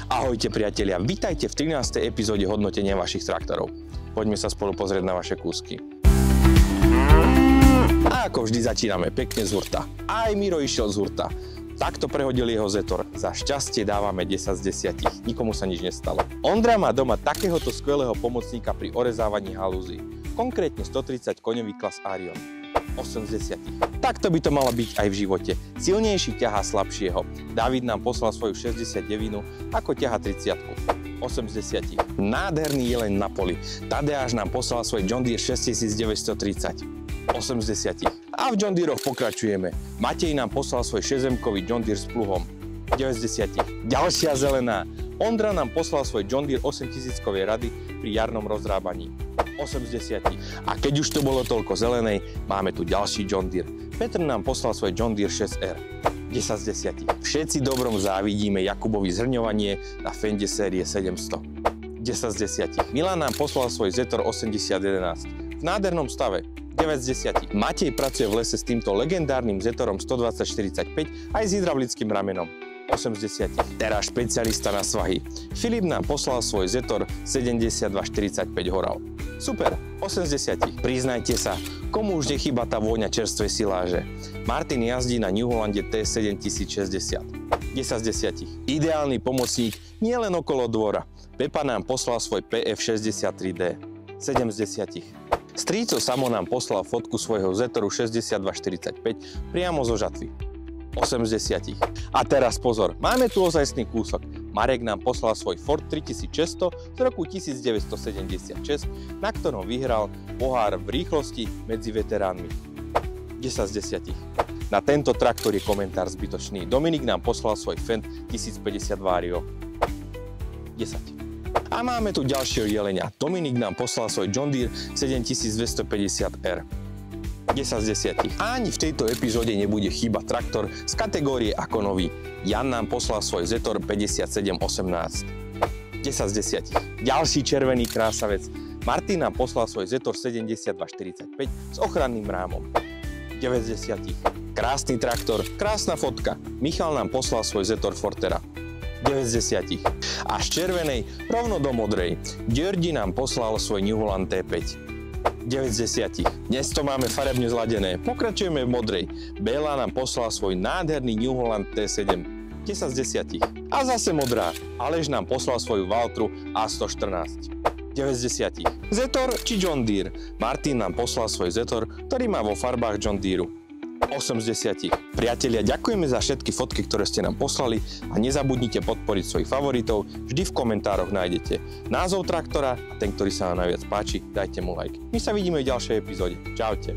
Ahojte priatelia, vítajte v 13. epizóde hodnotenia vašich traktorov. Poďme sa spolu pozrieť na vaše kúsky. A ako vždy začíname pekne z hurta. Aj Miro išiel z hurta. Takto prehodil jeho Zetor. Za šťastie dávame 10 z 10. Nikomu sa nič nestalo. Ondra má doma takéhoto skvelého pomocníka pri orezávaní halúzy. Konkrétne 130 koňový klas Arion. 80. Takto by to malo byť aj v živote. Silnejší ťahá slabšieho. David nám poslal svoju 69, ako ťaha 30. 80. Nádherný jeleň na poli. Tadeáš nám poslal svoj John Deere 6930. 80. A v John Deeroch pokračujeme. Matej nám poslal svoj 6M-kový John Deere s pluhom. 90. Ďalšia zelená. Ondra nám poslal svoj John Deere 8000-kovej rady pri jarnom rozrábaní. 80. A keď už to bolo toľko zelenej, máme tu ďalší John Deere. Petr nám poslal svoj John Deere 6R. 10 z 10. Všetci dobrom závidíme Jakubovi zhrňovanie na Fende série 700. 10 z 10. Milan nám poslal svoj Zetor 8011. V nádhernom stave. 9 z 10. Matej pracuje v lese s týmto legendárnym Zetorom 12045 aj s hydraulickým ramenom. 8 z 10. Teraz špecialista na svahy. Filip nám poslal svoj Zetor 7245 Horal. Super, 8 z 10. Priznajte sa, komu už nechýba tá vôňa čerstvej siláže. Martin jazdí na New Hollande T7060. 10 z 10. Ideálny pomocník nielen okolo dvora. Pepa nám poslal svoj PF63D. 7 z 10. Strýco Samo nám poslal fotku svojho Zetoru 6245 priamo zo žatvy. 8 z 10. A teraz pozor, máme tu ozajstný kúsok. Marek nám poslal svoj Ford 3600 z roku 1976, na ktorom vyhral pohár v rýchlosti medzi veteránmi. 10 z 10. Na tento traktor je komentár zbytočný. Dominik nám poslal svoj Fendt 1050 Vario. 10. A máme tu ďalšieho jelenia. Dominik nám poslal svoj John Deere 7250R. 10 z 10. A ani v tejto epizóde nebude chýbať traktor z kategórie ako nový. Jan nám poslal svoj Zetor 5718. 10 z 10. Ďalší červený krásavec. Martin nám poslal svoj Zetor 7245 s ochranným rámom. 9 z 10. Krásny traktor, krásna fotka. Michal nám poslal svoj Zetor Fortera. 9 z 10. A z červenej rovno do modrej. Ďordi nám poslal svoj New Holland T5. 9 z 10. Dnes to máme farebne zladené. Pokračujeme v modrej. Béla nám poslal svoj nádherný New Holland T7. 10 z 10. A zase modrá. Aleš nám poslal svoju Valtru A114. 9 z 10. Zetor či John Deere? Martin nám poslal svoj Zetor, ktorý má vo farbách John Deere. 8 z 10. Priatelia, ďakujeme za všetky fotky, ktoré ste nám poslali a nezabudnite podporiť svojich favoritov. Vždy v komentároch nájdete názov traktora a ten, ktorý sa vám najviac páči, dajte mu like. My sa vidíme v ďalšej epizóde. Čaute.